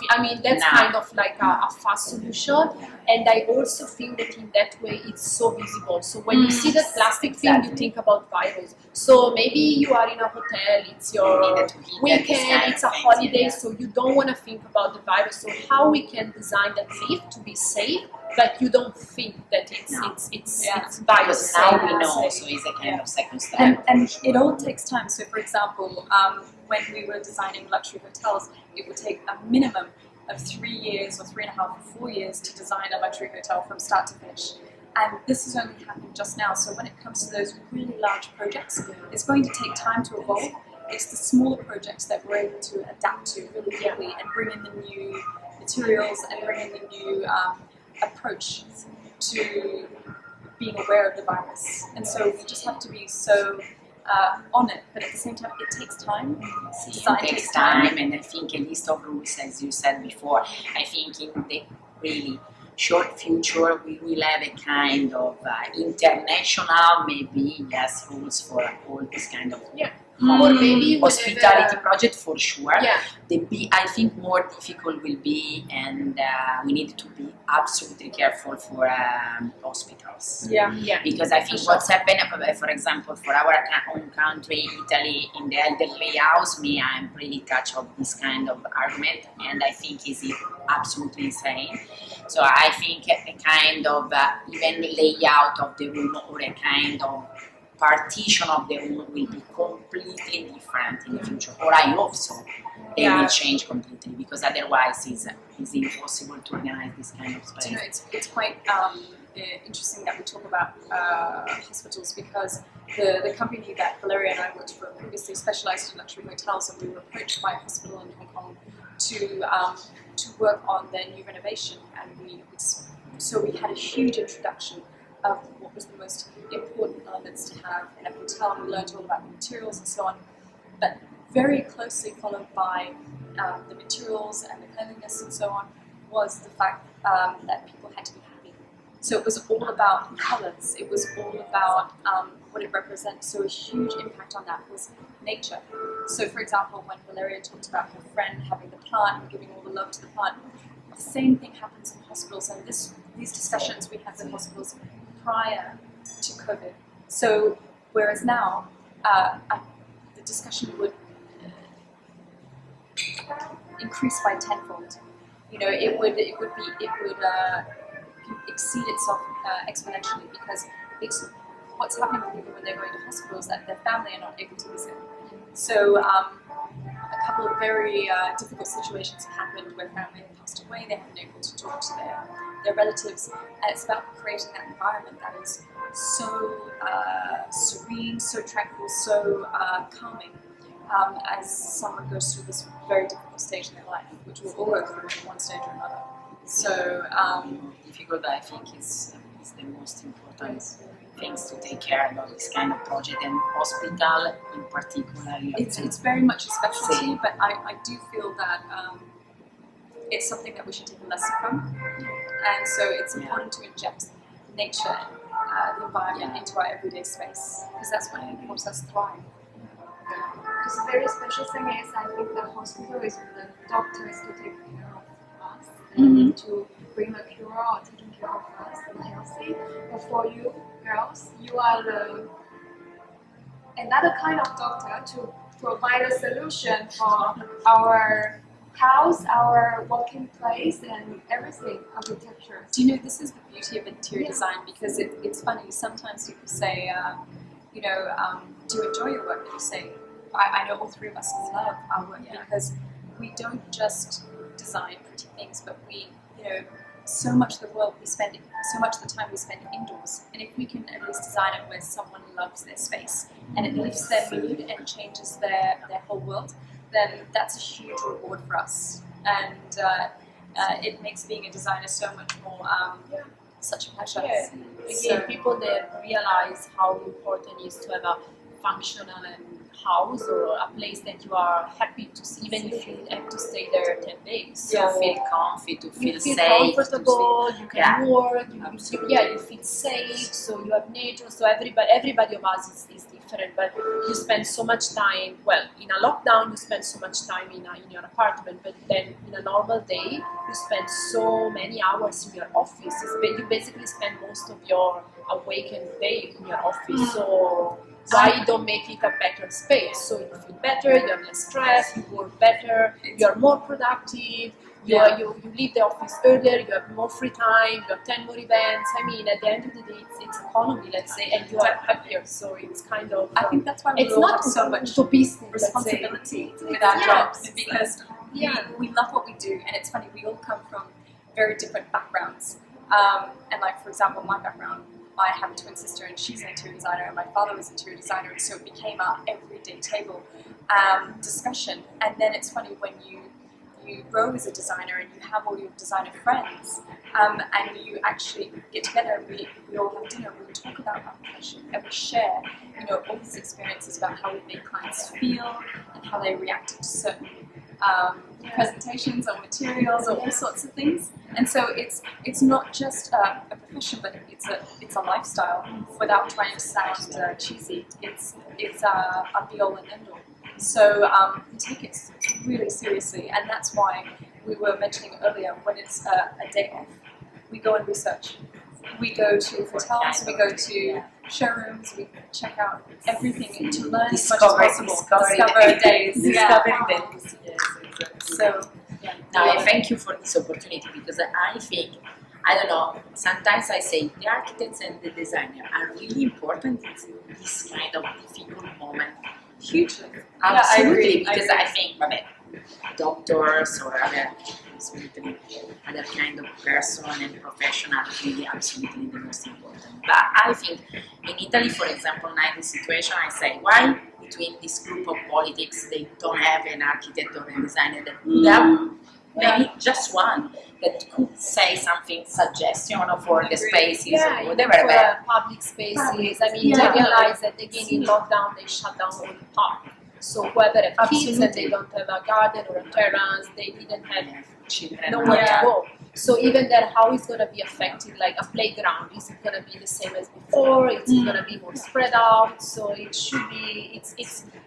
Speaker 4: I mean, that's
Speaker 2: No.
Speaker 4: kind of like a fast solution. And I also think that in that way it's so visible. So when you see that plastic film, you
Speaker 2: Exactly.
Speaker 4: think about virus. So maybe you are in a hotel, it's your
Speaker 2: You needed to hit that this kind
Speaker 4: weekend,
Speaker 2: of
Speaker 4: it's a
Speaker 2: things,
Speaker 4: holiday,
Speaker 2: yeah.
Speaker 4: so you don't want to think about the virus. So how we can design that lift to be safe, but you don't think that it's
Speaker 2: No.
Speaker 4: it's
Speaker 3: Yeah.
Speaker 4: it's virus
Speaker 2: Because now we
Speaker 4: safe.
Speaker 2: know, so it's a kind of second step.
Speaker 3: And it all takes time. So, for example, when we were designing luxury hotels, it would take a minimum of 3 years or 3.5 or 4 years to design a luxury hotel from start to finish. And this has only happened just now. So when it comes to those really large projects, it's going to take time to evolve. It's the smaller projects that we're able to adapt to really quickly and bring in the new materials and bring in the new approach to being aware of the virus. And so we just have to be so on it, but at the same time, it takes time. Design
Speaker 2: It takes time, and I think a list of rules, as you said before, I think in the really short future we will have a kind of international, maybe, yes, rules for all this kind of
Speaker 4: Or maybe
Speaker 2: hospitality project for sure.
Speaker 4: Yeah.
Speaker 2: I think more difficult will be, and we need to be absolutely careful for hospitals.
Speaker 3: Yeah.
Speaker 4: Yeah.
Speaker 2: Because I think what's happened, for example, for our own country, Italy, in the elderly house, I'm pretty touched of this kind of argument, and I think is absolutely insane. So I think a kind of even layout of the room or a kind of partition of the room will be completely different in the future, or I hope so. They will change completely, because otherwise it's impossible to organize this kind of space.
Speaker 3: You know, it's quite interesting that we talk about hospitals, because the company that Valeria and I worked for previously specialized in luxury hotels, and we were approached by a hospital in Hong Kong to work on their new renovation, and so we had a huge introduction of what was the most important elements to have in a hotel, and we learned all about the materials and so on. But very closely followed by the materials and the cleanliness and so on was the fact that people had to be happy. So it was all about colours, it was all about what it represents. So a huge impact on that was nature. So for example, when Valeria talked about her friend having the plant and giving all the love to the plant, the same thing happens in hospitals, and these discussions we had in hospitals prior to COVID. So whereas now the discussion would increase by tenfold. You know, it would exceed itself exponentially, because it's what's happening with people when they're going to hospitals, that their family are not able to visit. So a couple of very difficult situations have happened where family have passed away, they haven't been able to talk to their relatives, and it's about creating that environment that is so serene, so tranquil, so calming as someone goes through this very difficult stage in their life, which we'll all go through in one stage or another. So
Speaker 2: difficult, I think, is the most important things to take care about this kind of project, and hospital in particular.
Speaker 3: it's very much a specialty, but I do feel that it's something that we should take a lesson from, and so it's important to inject nature, the environment into our everyday space, because that's what helps us thrive.
Speaker 1: Because the very special thing is, I think the hospital is for the doctors to take care of us and to bring a cure or taking care of us and healthy. But for you girls, you are another kind of doctor to provide a solution for our house, our working place, and everything, architecture.
Speaker 3: Do you know, this is the beauty of interior design, because it's funny, sometimes people say, do you enjoy your work? You say, I know all three of us love our work, because we don't just design pretty things, but we, so much of the world we spend, so much of the time we spend indoors, and if we can at least design it where someone loves their space and it lifts their mood and changes their whole world, then that's a huge reward for us, and it makes being a designer so much more such a pleasure.
Speaker 4: Yeah. Again, people that realize how important it is to have a functional house or a place that you are happy to see, even if you have to stay there 10 days.
Speaker 2: So
Speaker 4: So
Speaker 2: feel comfy, to feel
Speaker 4: you feel
Speaker 2: safe,
Speaker 4: comfortable, you can work, you
Speaker 2: Absolutely.
Speaker 4: feel safe, so you have nature, so everybody of us is different, but you spend so much time, well, in a lockdown you spend so much time in your apartment, but then in a normal day you spend so many hours in your office. You basically spend most of your awakened day in your office, so why don't make it a better space? So you feel better, you have less stress, you work better, you're more productive, you leave the office earlier, you have more free time, you attend more events. I mean, at the end of the day, it's economy, let's say, and you are happier. So it's kind of.
Speaker 3: I think that's why we
Speaker 4: it's
Speaker 3: all
Speaker 4: not
Speaker 3: have so much
Speaker 4: utopistic,
Speaker 3: responsibility with our jobs, because we love what we do, and it's funny, we all come from very different backgrounds. And like, for example, my background, I have a twin sister and she's an interior designer, and my father was an interior designer, and so it became our everyday table discussion. And then it's funny, when you grow as a designer and you have all your designer friends, and you actually get together and we all have dinner, we talk about our profession, and we share all these experiences about how we make clients feel and how they reacted to certain presentations or materials or all sorts of things. And so it's not just a profession, but it's a lifestyle. Without trying to sound cheesy, it's a be all and end all. So we take it really seriously, and that's why we were mentioning earlier, when it's a day off, we go and research. We go to hotels, we go to showrooms, we check out everything to learn as much as possible. Discover days.
Speaker 2: Discover days. Yes, exactly.
Speaker 3: So,
Speaker 2: now, I thank you for this opportunity, because I think, I don't know, sometimes I say the architects and the designer are really important in this kind of difficult moment.
Speaker 3: hugely.
Speaker 2: Absolutely,
Speaker 3: I
Speaker 2: because
Speaker 3: agree.
Speaker 2: I think, doctors or other kind of person and professional are really absolutely the most important. But I think in Italy, for example, now in this situation, I say, why between this group of politics they don't have an architect or a designer that could have maybe just one that could say something, suggestion for the spaces or whatever.
Speaker 4: For public spaces. I mean, they realize that again in lockdown they shut down all the park. So whoever have kids and they don't have a garden or a terrace, they didn't have nowhere to go. So even that, how is going to be affected? Like a playground, is it going to be the same as before? Is it going to be more spread out? So it should be.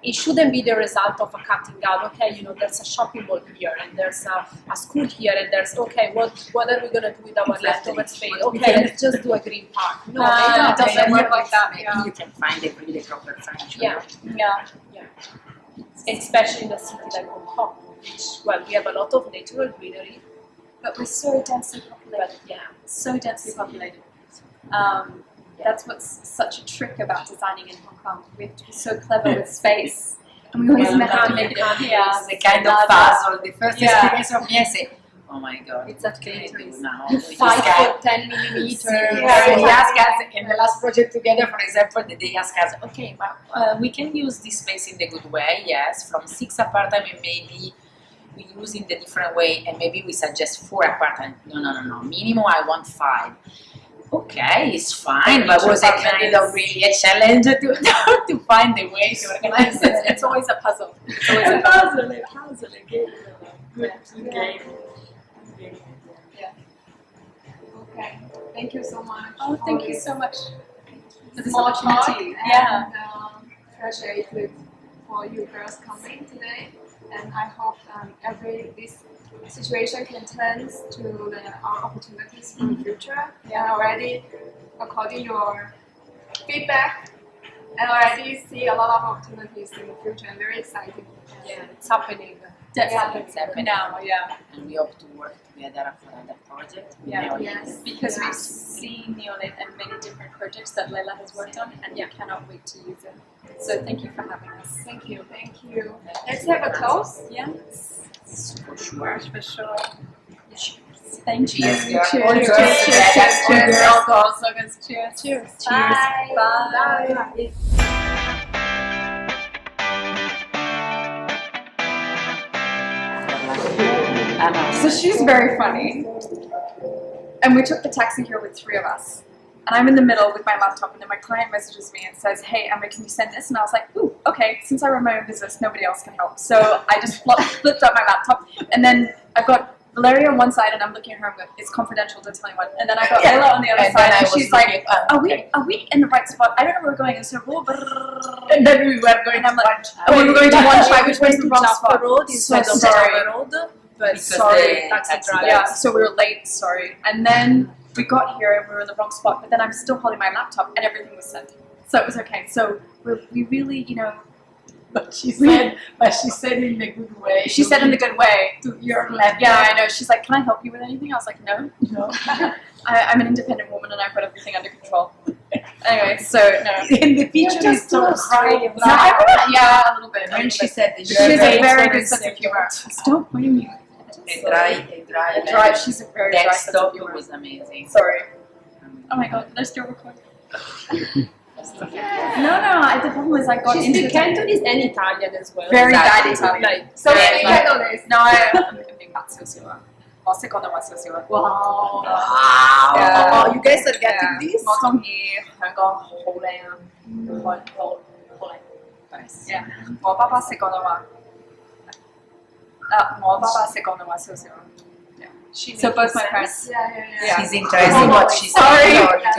Speaker 4: It shouldn't be the result of a cutting out. Okay, there's a shopping mall here, and there's a school here, and there's what are we going to do with our leftover space? Okay, let's just do a green park. No,
Speaker 3: it doesn't work like that.
Speaker 2: Maybe you can find a really proper function.
Speaker 4: Yeah. Especially in a city like Hong Kong, which, well, we have a lot of natural greenery,
Speaker 3: but we're so densely populated. So densely populated. That's what's such a trick about designing in Hong Kong. We have to be so clever with space. And we always
Speaker 2: Well,
Speaker 3: have to
Speaker 2: no,
Speaker 3: make it
Speaker 2: it's a kind of puzzle. The first experience of me, I say, oh my god,
Speaker 4: It's a
Speaker 2: what can I do
Speaker 4: Tetris.
Speaker 2: now?
Speaker 4: 5 foot 10 millimeters.
Speaker 2: Yeah, they ask us in the last project together, for example, they ask us, okay, but we can use this space in the good way, yes, from 6 apartments maybe we use in the different way, and maybe we suggest 4 apartments. No, minimum I want 5. Okay, it's fine, but was it kind of really a challenge to find the way to organize it?
Speaker 3: It's always a puzzle. It's always
Speaker 2: a
Speaker 3: a
Speaker 2: puzzle, a game. Good game.
Speaker 1: Yeah. Okay. Thank you so much.
Speaker 3: Oh,
Speaker 1: for
Speaker 3: thank you
Speaker 1: this
Speaker 3: so much for this
Speaker 1: small talk
Speaker 3: opportunity. Yeah.
Speaker 1: and appreciated for you girls coming today. And I hope this situation can turn to our opportunities for the future. And already, according to your feedback, I already see a lot of opportunities in the future. I'm very excited.
Speaker 4: Yeah, it's happening.
Speaker 3: Definitely.
Speaker 2: It's happening.
Speaker 3: Now, yeah.
Speaker 2: And we hope to work together for other projects.
Speaker 3: Yeah.
Speaker 2: Neolith.
Speaker 1: Yes.
Speaker 3: Because we've seen Neolith and many different projects that Leila has worked on, and we cannot wait to use it. So thank you for having us.
Speaker 1: Thank you. Thank you. Let's have a toast.
Speaker 3: Yeah,
Speaker 2: For sure.
Speaker 3: for sure. Thank you.
Speaker 2: Cheers, girl.
Speaker 3: Cheers.
Speaker 2: All
Speaker 3: Cheers.
Speaker 2: girls
Speaker 3: Cheers.
Speaker 2: together.
Speaker 3: Cheers.
Speaker 2: All
Speaker 3: Cheers.
Speaker 2: girls.
Speaker 3: All girls. All girls. Cheers.
Speaker 1: Cheers.
Speaker 3: Cheers. Bye. So she's very funny. And we took the taxi here with 3 of us. And I'm in the middle with my laptop, and then my client messages me and says, hey, Emma, can you send this? And I was like, ooh, okay, since I run my own business, nobody else can help. So I just flipped up my laptop, and then I've got Valeria on one side, and I'm looking at her, I'm going, it's confidential, don't tell anyone. And then I got Leila on the other
Speaker 2: And
Speaker 3: side,
Speaker 2: then I
Speaker 3: and
Speaker 2: was
Speaker 3: she's like,
Speaker 2: looking-
Speaker 3: are we in the right spot? I don't know where we're going. And so,
Speaker 2: And then we were going
Speaker 3: I'm
Speaker 2: to
Speaker 3: like,
Speaker 2: lunch.
Speaker 3: oh, we were going to one side, which was the wrong spot.
Speaker 4: road
Speaker 3: So
Speaker 4: instead of
Speaker 3: sorry.
Speaker 4: the road. But
Speaker 2: Because
Speaker 3: sorry,
Speaker 2: the
Speaker 4: taxi
Speaker 2: taxi
Speaker 4: driver.
Speaker 3: Yeah, so we were late, sorry. And then we got here and we were in the wrong spot, but then I'm still holding my laptop and everything was sent. So it was okay. So we really,
Speaker 2: But she said in the good way.
Speaker 3: she said in the good way.
Speaker 2: To your left.
Speaker 3: Yeah, I know. She's like, can I help you with anything? I was like, no. I'm an independent woman and I've got everything under control. Anyway, so no.
Speaker 2: In the picture,
Speaker 4: just
Speaker 2: it's so
Speaker 4: too straight.
Speaker 2: crying.
Speaker 3: No, yeah, a little bit.
Speaker 2: When she said that
Speaker 3: She has a
Speaker 2: very
Speaker 3: very good sense of humor. Stop pointing me.
Speaker 2: a dry
Speaker 3: Dry. She's a very dry sense of
Speaker 2: desktop
Speaker 3: humor.
Speaker 2: was amazing.
Speaker 3: Sorry. Oh my god, did I still record? No, the problem is I got
Speaker 4: She
Speaker 3: into
Speaker 4: speaks Cantonese and Italian as well.
Speaker 3: very bad
Speaker 2: Exactly.
Speaker 3: Italian.
Speaker 4: Like,
Speaker 1: So
Speaker 3: Yeah,
Speaker 1: we
Speaker 3: like-
Speaker 1: can do this.
Speaker 3: No, I'm being not so sure. Secondo me, so sure.
Speaker 4: wow.
Speaker 3: Yeah.
Speaker 4: Oh, you guys are getting this?
Speaker 3: 我中意香港好靚啊，好靚。Yeah，我爸爸識廣東話。我爸爸識廣東話少少。Yeah. So both my parents.
Speaker 1: Yeah.
Speaker 2: She's interesting what she's
Speaker 3: Sorry.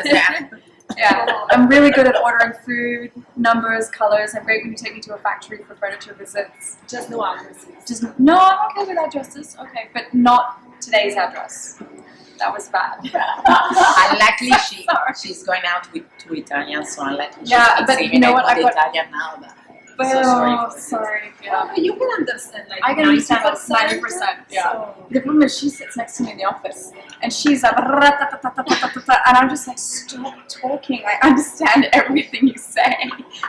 Speaker 2: saying.
Speaker 3: Yeah, I'm really good at ordering food, numbers, colors. I'm great when you take me to a factory for furniture visits.
Speaker 4: Just no addresses.
Speaker 3: Just no, I'm okay with addresses. Okay, but not today's address. That was bad.
Speaker 2: Unluckily,
Speaker 3: Sorry.
Speaker 2: she's going out with 2 Italians, so unluckily she
Speaker 3: Yeah,
Speaker 2: speaks
Speaker 3: but
Speaker 2: even
Speaker 3: you know
Speaker 2: a
Speaker 3: what,
Speaker 2: good
Speaker 3: I've got-
Speaker 2: Italian now.
Speaker 3: But
Speaker 2: So sorry for this.
Speaker 3: sorry. Yeah.
Speaker 4: But you can understand like
Speaker 3: I can understand
Speaker 4: 90%.
Speaker 3: 90%. Yeah.
Speaker 4: So,
Speaker 3: The problem is she sits next to me in the office and she's like, and I'm just like, stop talking. I understand everything you say,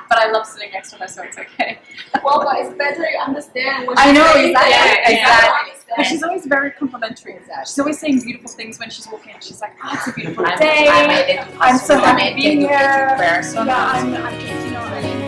Speaker 3: but I love sitting next to her, so it's okay.
Speaker 1: Well, but it's better you understand what
Speaker 3: I
Speaker 1: she's
Speaker 3: know,
Speaker 1: saying.
Speaker 3: exactly,
Speaker 1: Yeah,
Speaker 3: exactly.
Speaker 1: yeah.
Speaker 3: And she's always very complimentary. She's always saying beautiful things when she's walking. She's like, oh, it's a beautiful
Speaker 2: I'm
Speaker 3: day.
Speaker 2: a
Speaker 3: I'm so happy to be
Speaker 2: educated
Speaker 3: here.
Speaker 2: person.
Speaker 3: Yeah, I'm just,